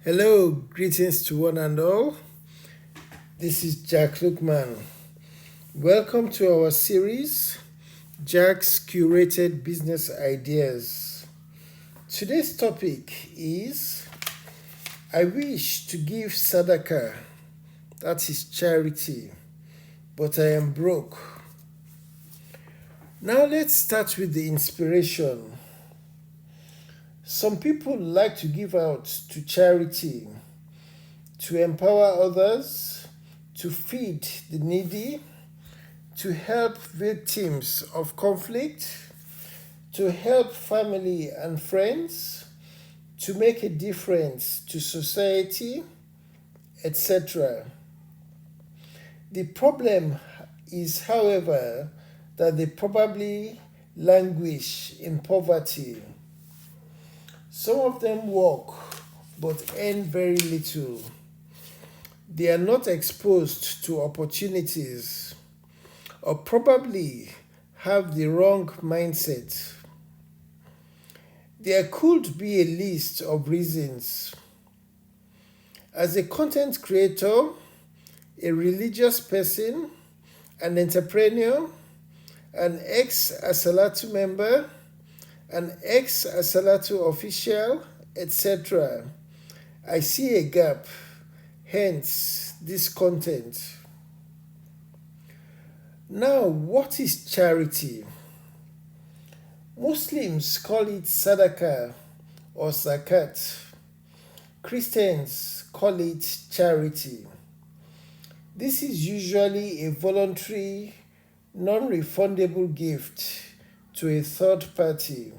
Hello, greetings to one and all. This is Jack Lookman. Welcome to our series, Jack's Curated Business Ideas. Today's topic is I wish to give Sadaqah, that is charity, but I am broke. Now let's start with the inspiration. Some people like to give out to charity, to empower others, to feed the needy, to help victims of conflict, to help family and friends, to make a difference to society, etc. The problem is, however, that they probably languish in poverty. Some of them work but earn very little. They are not exposed to opportunities or probably have the wrong mindset. There could be a list of reasons. As a content creator, a religious person, an entrepreneur, an ex-Asalatu member, an ex-Asalatu official, etc. I see a gap, hence this content. Now, what is charity? Muslims call it Sadaqah or Zakat. Christians call it charity. This is usually a voluntary, non-refundable gift to a third party.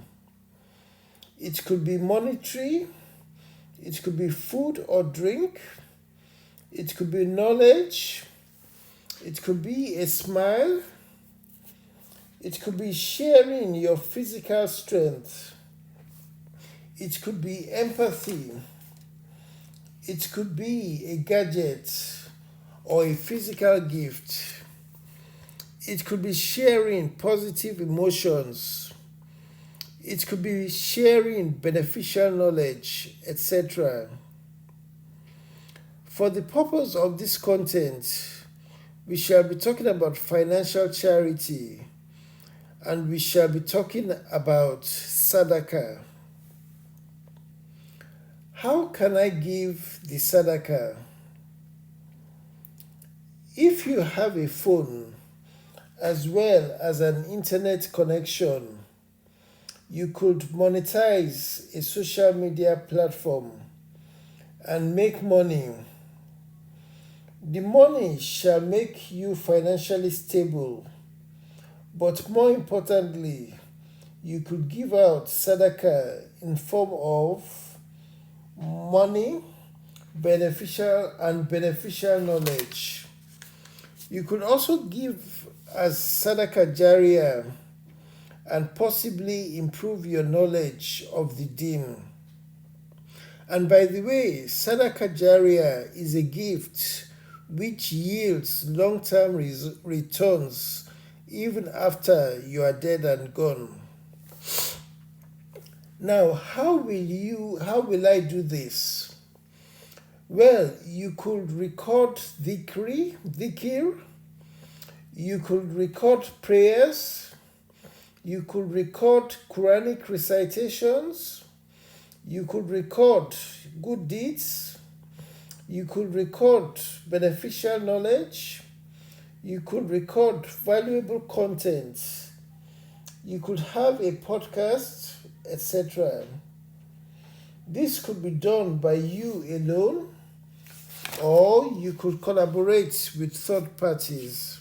It could be monetary, it could be food or drink, it could be knowledge, it could be a smile, it could be sharing your physical strength, it could be empathy, it could be a gadget or a physical gift. It could be sharing positive emotions. It could be sharing beneficial knowledge, etc. For the purpose of this content, we shall be talking about financial charity and we shall be talking about Sadaqah. How can I give the Sadaqah? If you have a phone, as well as an internet connection, you could monetize a social media platform and make money. The money shall make you financially stable, but more importantly, you could give out Sadaqah in form of money, beneficial knowledge. You could also give as Sadaqah Jariyah and possibly improve your knowledge of the deen. And by the way, Sadaqah Jariyah is a gift which yields long-term returns even after you are dead and gone. Now, how will I do this? Well, you could record dhikr, you could record prayers, you could record Quranic recitations, you could record good deeds, you could record beneficial knowledge, you could record valuable content, you could have a podcast, etc. This could be done by you alone, or you could collaborate with third parties.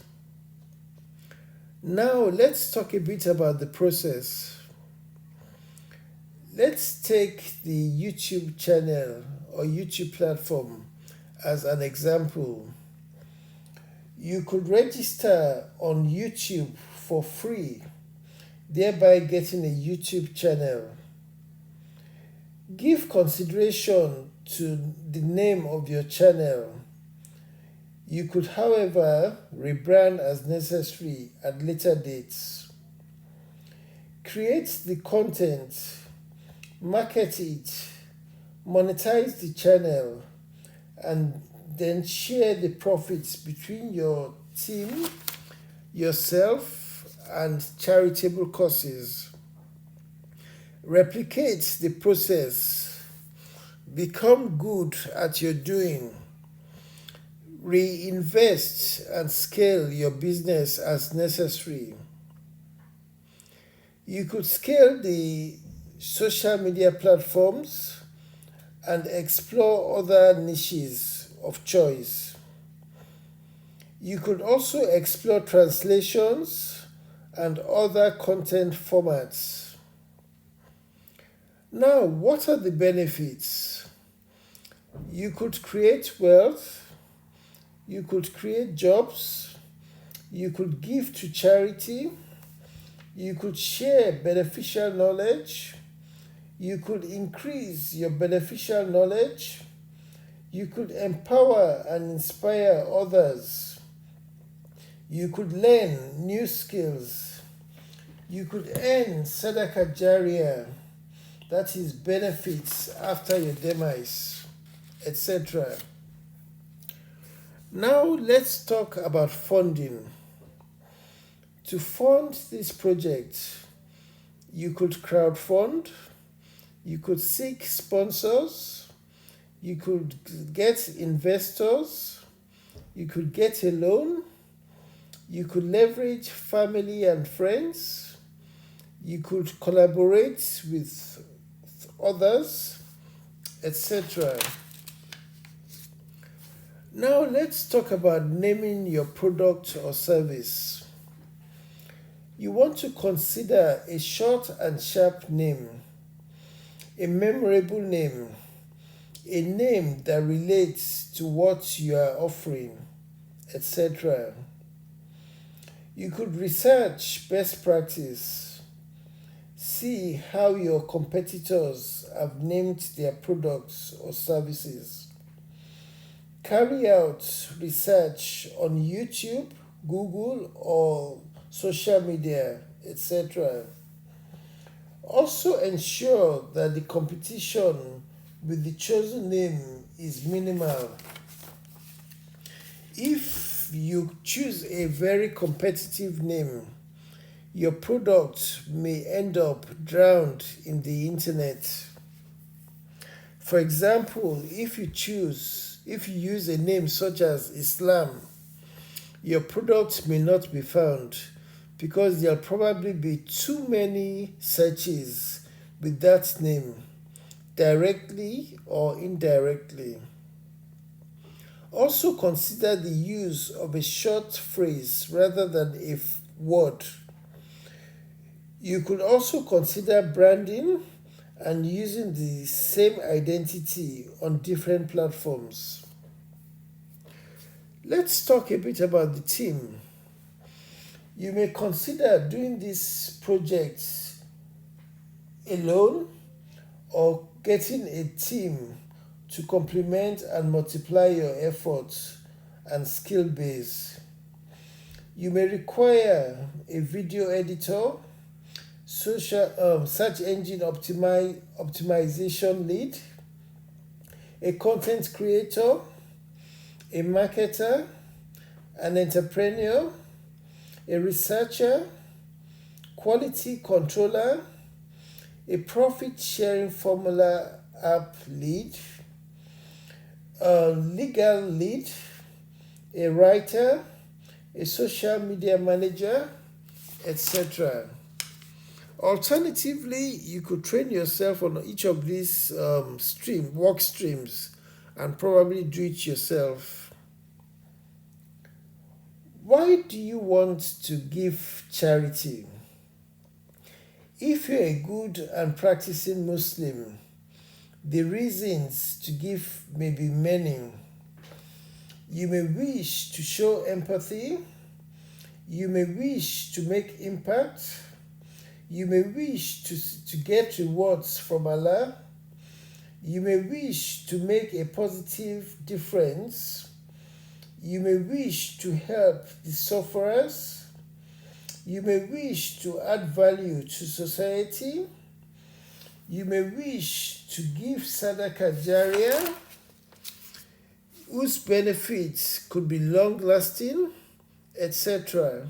Now let's talk a bit about the process. Let's take the YouTube channel or YouTube platform as an example. You could register on YouTube for free, thereby getting a YouTube channel. Give consideration to the name of your channel. You could, however, rebrand as necessary at later dates. Create the content, market it, monetize the channel, and then share the profits between your team, yourself, and charitable causes. Replicate the process. Become good at your doing. Reinvest and scale your business as necessary. You could scale the social media platforms and explore other niches of choice. You could also explore translations and other content formats. Now, what are the benefits? You could create wealth, you could create jobs, you could give to charity, you could share beneficial knowledge, you could increase your beneficial knowledge, you could empower and inspire others, you could learn new skills, you could earn Sadaqah Jariyah, that is benefits after your demise, etc. Now let's talk about funding. To fund this project, you could crowdfund, you could seek sponsors, you could get investors, you could get a loan, you could leverage family and friends, you could collaborate with others, etc. Now let's talk about naming your product or service. You want to consider a short and sharp name, a memorable name, a name that relates to what you are offering, etc. You could research best practice, see how your competitors have named their products or services. Carry out research on YouTube, Google, or social media, etc. Also ensure that the competition with the chosen name is minimal. If you choose a very competitive name, your product may end up drowned in the internet. For example, if you use a name such as Islam, your product may not be found because there'll probably be too many searches with that name, directly or indirectly. Also consider the use of a short phrase rather than a word. You could also consider branding and using the same identity on different platforms. Let's talk a bit about the team. You may consider doing this project alone or getting a team to complement and multiply your efforts and skill base. You may require a video editor, search engine optimization lead, a content creator, a marketer, an entrepreneur, a researcher, quality controller, a profit sharing formula app lead, a legal lead, a writer, a social media manager, etc. Alternatively, you could train yourself on each of these work streams and probably do it yourself. Why do you want to give charity? If you're a good and practicing Muslim, the reasons to give may be many. You may wish to show empathy, you may wish to make impact, you may wish to get rewards from Allah, you may wish to make a positive difference, you may wish to help the sufferers, you may wish to add value to society, You may wish to give Sadaqah Jariyah, whose benefits could be long-lasting, etc.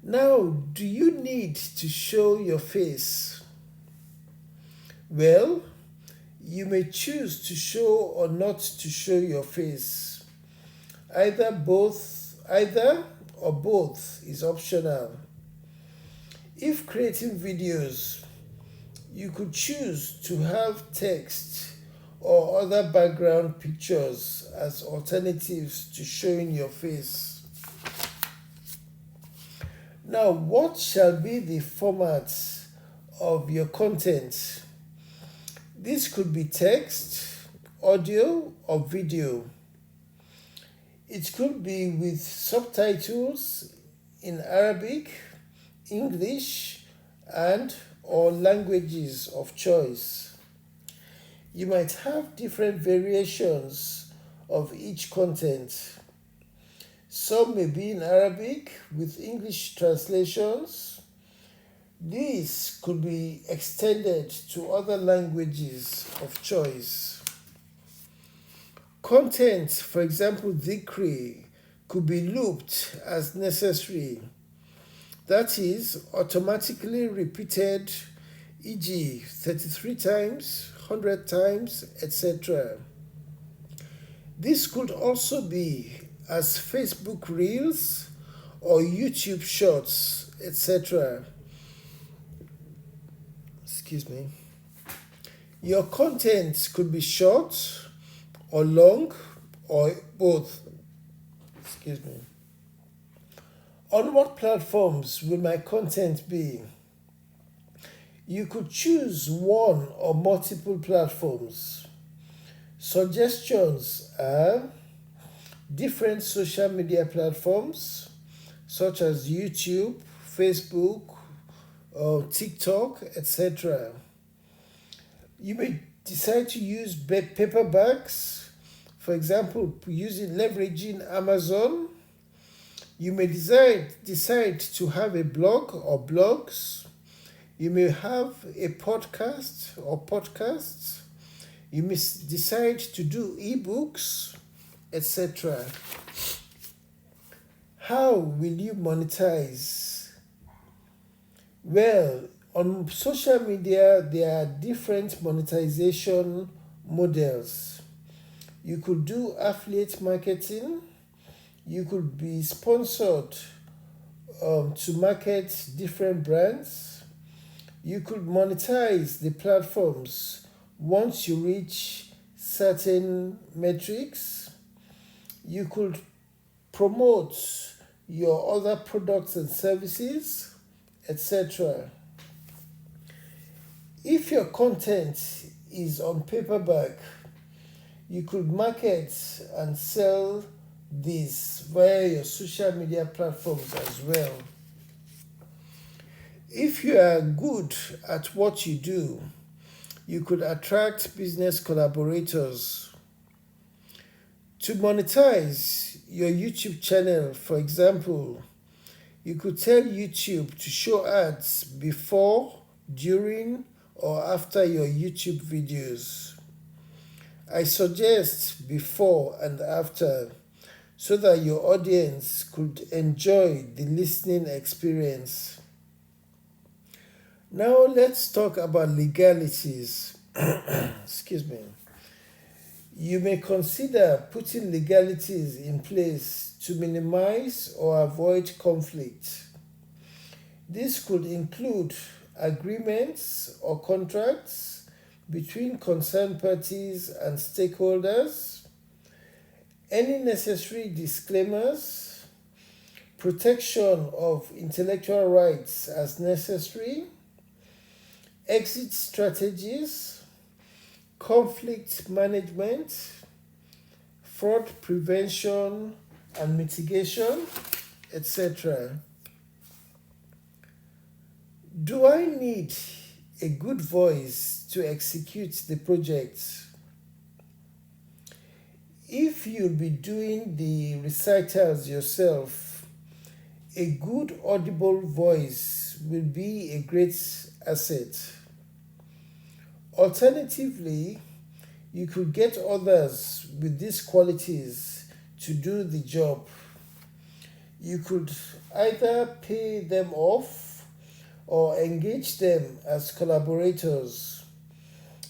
Now, do you need to show your face? Well, you may choose to show or not to show your face. Either or both is optional. If creating videos, you could choose to have text or other background pictures as alternatives to showing your face. Now, what shall be the format of your content? This could be text, audio, or video. It could be with subtitles in Arabic, English, and/or languages of choice. You might have different variations of each content. Some may be in Arabic with English translations. These could be extended to other languages of choice. Content, for example, dhikri, could be looped as necessary. That is, automatically repeated, e.g., 33 times, 100 times, etc. This could also be as Facebook Reels or YouTube Shorts, etc. Your content could be short or long or both. On what platforms will my content be? You could choose one or multiple platforms. Suggestions are different social media platforms such as YouTube, Facebook, TikTok, etc. You may decide to use paperbacks, for example, leveraging Amazon. You may decide to have a blog or blogs. You may have a podcast or podcasts. You may decide to do ebooks, etc. How will you monetize? Well, on social media, there are different monetization models. You could do affiliate marketing. You could be sponsored to market different brands. You could monetize the platforms once you reach certain metrics. You could promote your other products and services, etc. If your content is on paperback, you could market and sell this via your social media platforms as well. If you are good at what you do, you could attract business collaborators. To monetize your YouTube channel, for example, you could tell YouTube to show ads before, during, or after your YouTube videos. I suggest before and after so that your audience could enjoy the listening experience. Now let's talk about legalities. You may consider putting legalities in place to minimize or avoid conflict. This could include agreements or contracts between concerned parties and stakeholders, any necessary disclaimers, protection of intellectual rights as necessary, exit strategies, conflict management, fraud prevention and mitigation, etc. Do I need a good voice to execute the project? If you'll be doing the recitals yourself, a good audible voice will be a great asset. Alternatively, you could get others with these qualities to do the job. You could either pay them off or engage them as collaborators.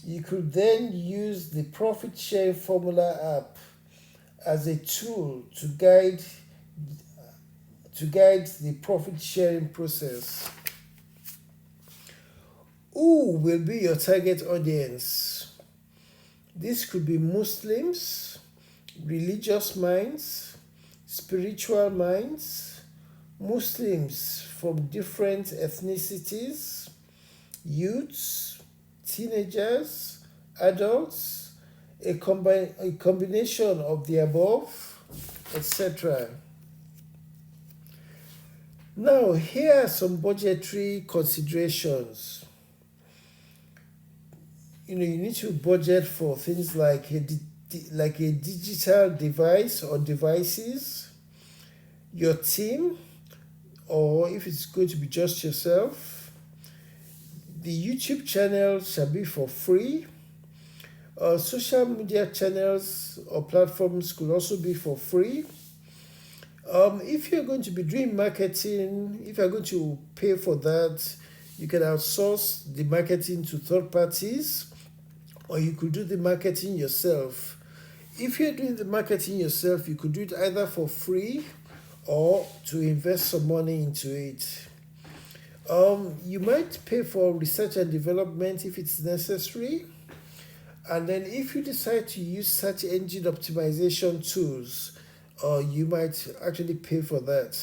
You could then use the profit sharing formula app as a tool to guide the profit sharing process. Who will be your target audience? This could be Muslims, religious minds, spiritual minds, Muslims from different ethnicities, youths, teenagers, adults, a combination of the above, etc. Now, here are some budgetary considerations. You need to budget for things like a digital device or devices, your team, or if it's going to be just yourself. The YouTube channel shall be for free. Social media channels or platforms could also be for free. If you're going to be doing marketing, if you're going to pay for that, you can outsource the marketing to third parties, or you could do the marketing yourself. If you're doing the marketing yourself, you could do it either for free or to invest some money into it. You might pay for research and development if it's necessary. And then if you decide to use search engine optimization tools, you might actually pay for that.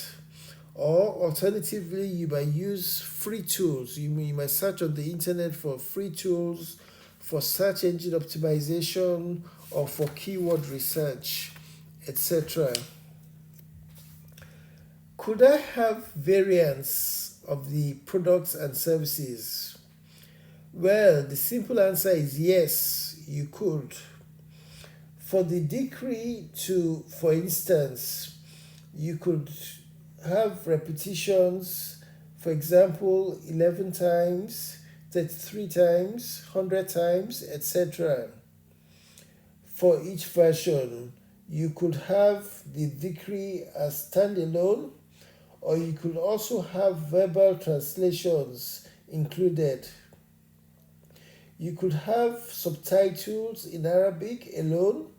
Or alternatively, you might use free tools. You might search on the internet for free tools for search engine optimization or for keyword research, etc. Could I have variants of the products and services? Well, the simple answer is yes, you could. For the decree to, for instance, you could have repetitions, for example, 11 times, 33 times, 100 times, etc. For each version, you could have the decree as standalone, or you could also have verbal translations included. You could have subtitles in Arabic alone,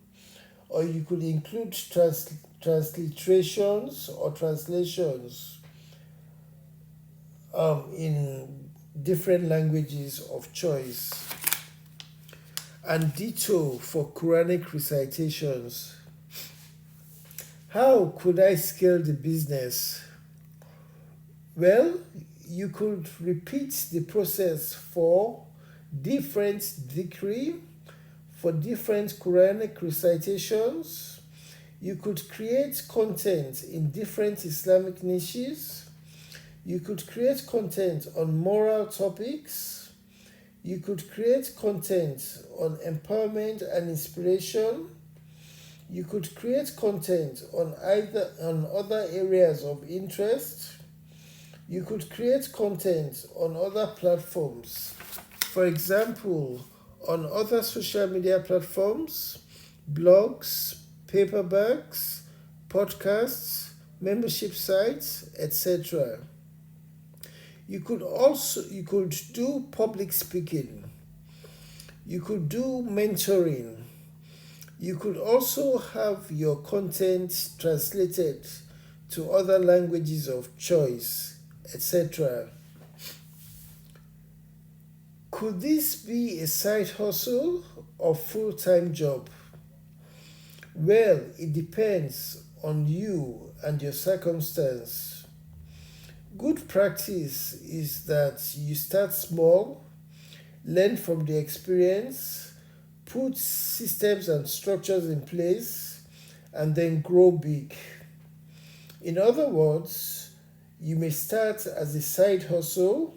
or you could include transliterations or translations in different languages of choice. And ditto for Quranic recitations. How could I scale the business? Well, you could repeat the process for different dhikri, for different Quranic recitations. You could create content in different Islamic niches. You could create content on moral topics. You could create content on empowerment and inspiration. You could create content on other areas of interest. You could create content on other platforms. For example, on other social media platforms, blogs, paperbacks, podcasts, membership sites, etc. You could do public speaking. You could do mentoring. You could also have your content translated to other languages of choice, etc. Could this be a side hustle or full-time job? Well, it depends on you and your circumstance. Good practice is that you start small, learn from the experience, put systems and structures in place, and then grow big. In other words, you may start as a side hustle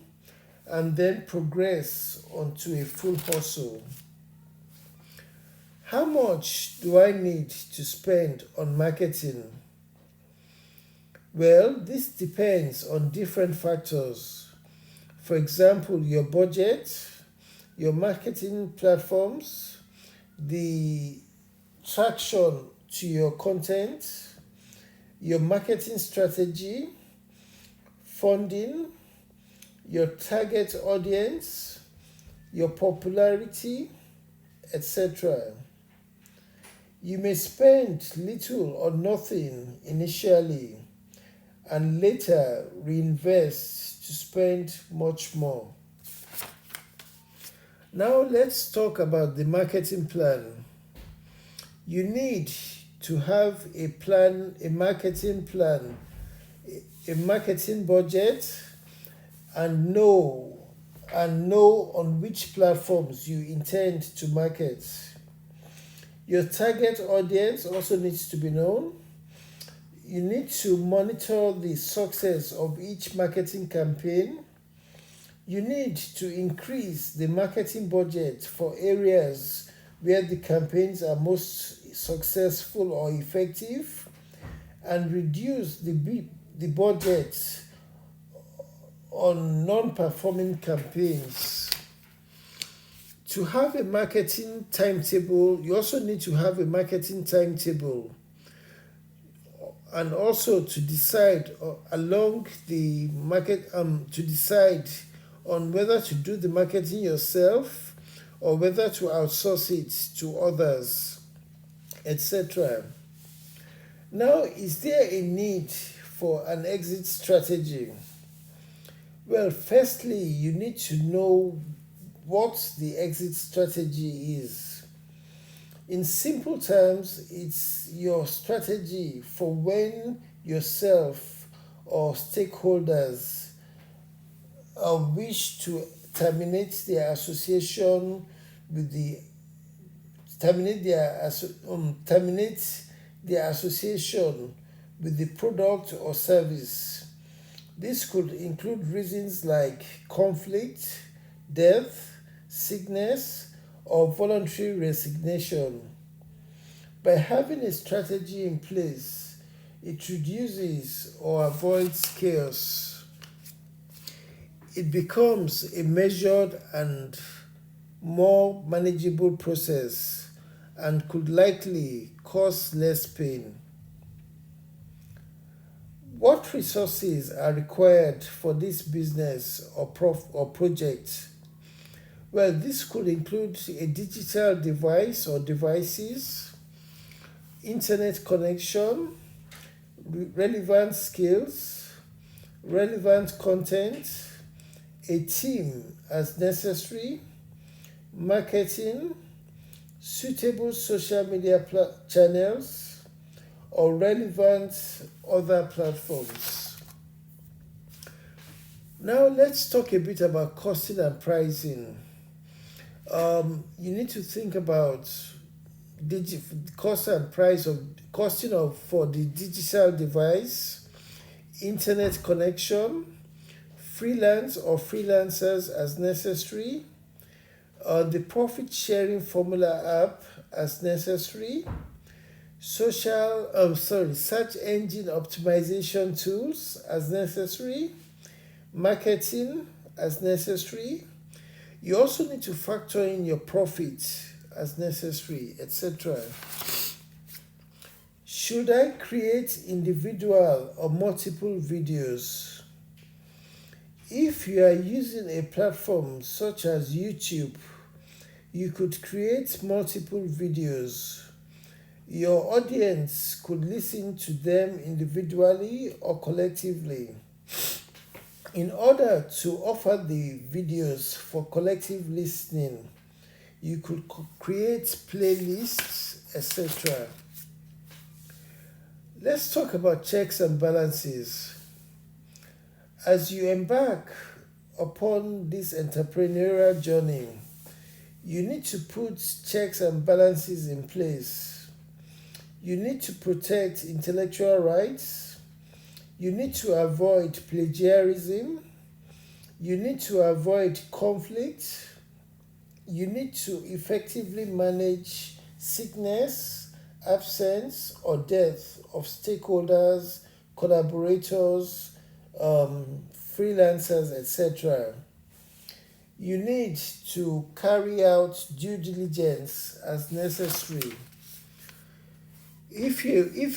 and then progress onto a full hustle. How much do I need to spend on marketing? Well, this depends on different factors. For example, your budget, your marketing platforms, the traction to your content, your marketing strategy, funding, your target audience, your popularity, etc. You may spend little or nothing initially and later reinvest to spend much more. Now let's talk about the marketing plan. You need to have a plan, a marketing plan, a marketing budget, and know on which platforms you intend to market. Your target audience also needs to be known. You need to monitor the success of each marketing campaign. You need to increase the marketing budget for areas where the campaigns are most successful or effective, and reduce the budget on non-performing campaigns. To have a marketing timetable, you also need to have a marketing timetable, and also to decide along the market to decide on whether to do the marketing yourself or whether to outsource it to others, etc. Now, is there a need for an exit strategy? Well, firstly, you need to know what the exit strategy is. In simple terms, it's your strategy for when yourself or stakeholders wish to terminate their association with the terminate their association with the product or service. This could include reasons like conflict, death, sickness, or voluntary resignation. By having a strategy in place, it reduces or avoids chaos. It becomes a measured and more manageable process and could likely cause less pain. What resources are required for this business or project? Well, this could include a digital device or devices, internet connection, relevant skills, relevant content, a team as necessary, marketing, suitable social media channels, or relevant other platforms. Now let's talk a bit about costing and pricing. You need to think about cost and price of costing of for the digital device, internet connection, freelance or freelancers as necessary, the profit sharing formula app as necessary, search engine optimization tools as necessary, marketing as necessary. You also need to factor in your profit as necessary, etc. Should I create individual or multiple videos? If you are using a platform such as YouTube, you could create multiple videos. Your audience could listen to them individually or collectively. In order to offer the videos for collective listening, you could create playlists, etc. Let's talk about checks and balances. As you embark upon this entrepreneurial journey, you need to put checks and balances in place. You need to protect intellectual rights. You need to avoid plagiarism. You need to avoid conflict. You need to effectively manage sickness, absence, or death of stakeholders, collaborators, freelancers, etc. You need to carry out due diligence as necessary. If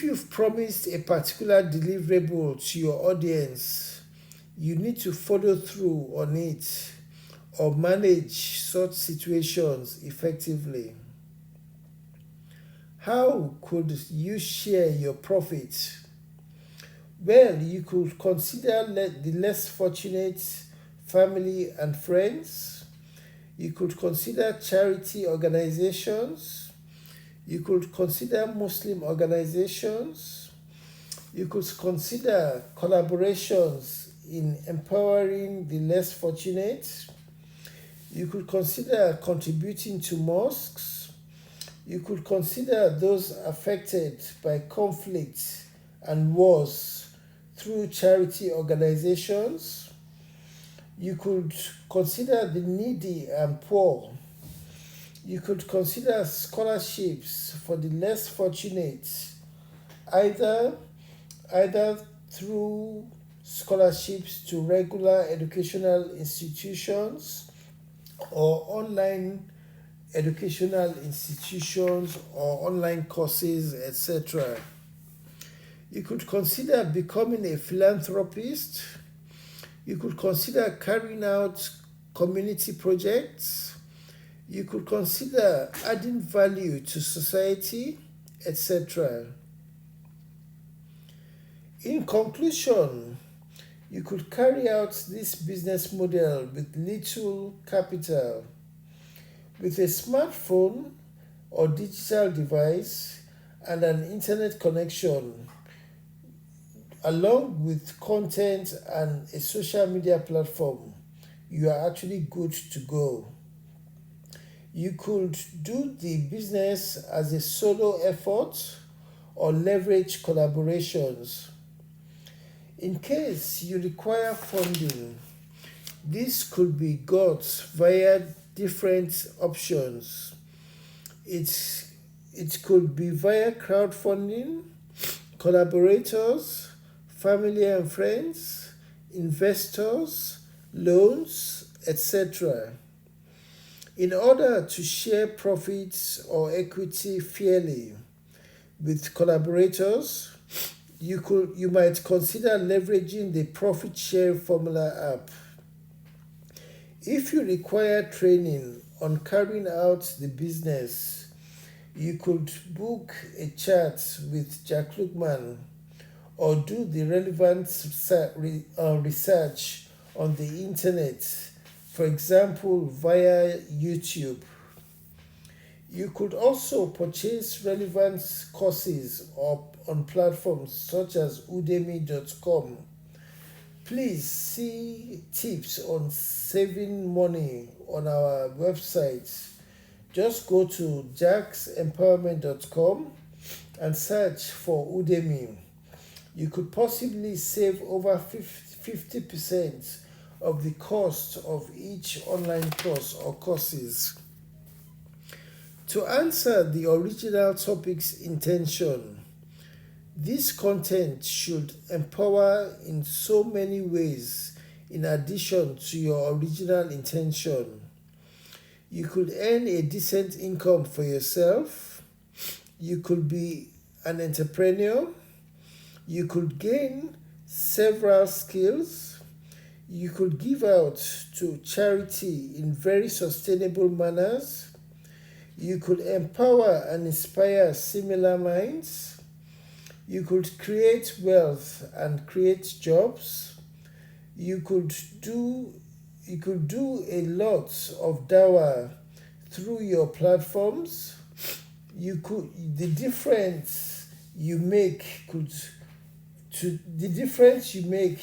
you've promised a particular deliverable to your audience, you need to follow through on it or manage such situations effectively. How could you share your profit? Well, you could consider the less fortunate family and friends. You could consider charity organizations. You could consider Muslim organizations. You could consider collaborations in empowering the less fortunate. You could consider contributing to mosques. You could consider those affected by conflict and wars through charity organizations. You could consider the needy and poor. You could consider scholarships for the less fortunate, either either through scholarships to regular educational institutions or online educational institutions or online courses, etc. You could consider becoming a philanthropist. You could consider carrying out community projects. You could consider adding value to society, etc. In conclusion, you could carry out this business model with little capital. With a smartphone or digital device and an internet connection, along with content and a social media platform, you are actually good to go. You could do the business as a solo effort or leverage collaborations. In case you require funding, this could be got via different options. It could be via crowdfunding, collaborators, family and friends, investors, loans, etc. In order to share profits or equity fairly with collaborators, you might consider leveraging the profit share formula app. If you require training on carrying out the business, you could book a chat with Jack Lookman or do the relevant research on the internet, for example, via YouTube. You could also purchase relevant courses on platforms such as udemy.com. Please see tips on saving money on our website. Just go to jacksempowerment.com and search for Udemy. You could possibly save over 50% of the cost of each online course or courses. To answer the original topic's intention, this content should empower in so many ways in addition to your original intention. You could earn a decent income for yourself. You could be an entrepreneur. You could gain several skills. You could give out to charity in very sustainable manners. You could empower and inspire similar minds. You could create wealth and create jobs. You could do a lot of dawah through your platforms. The difference you make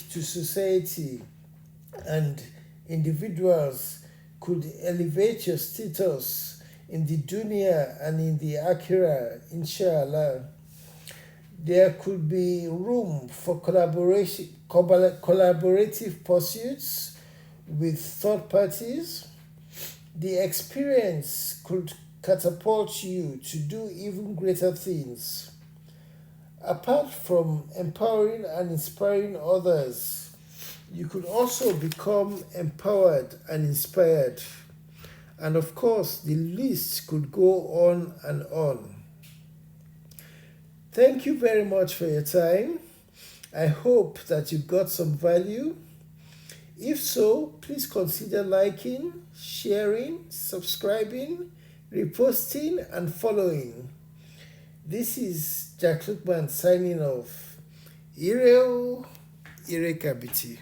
to society and individuals could elevate your status in the dunya and in the akhirah, inshallah. There could be room for collaborative pursuits with third parties. The experience could catapult you to do even greater things. Apart from empowering and inspiring others, You could also become empowered and inspired. And of course, the list could go on and on. Thank you very much for your time. I hope that you got some value. If so, please consider liking, sharing, subscribing, reposting, and following. This is Jack Lookman signing off. Ire kabiti.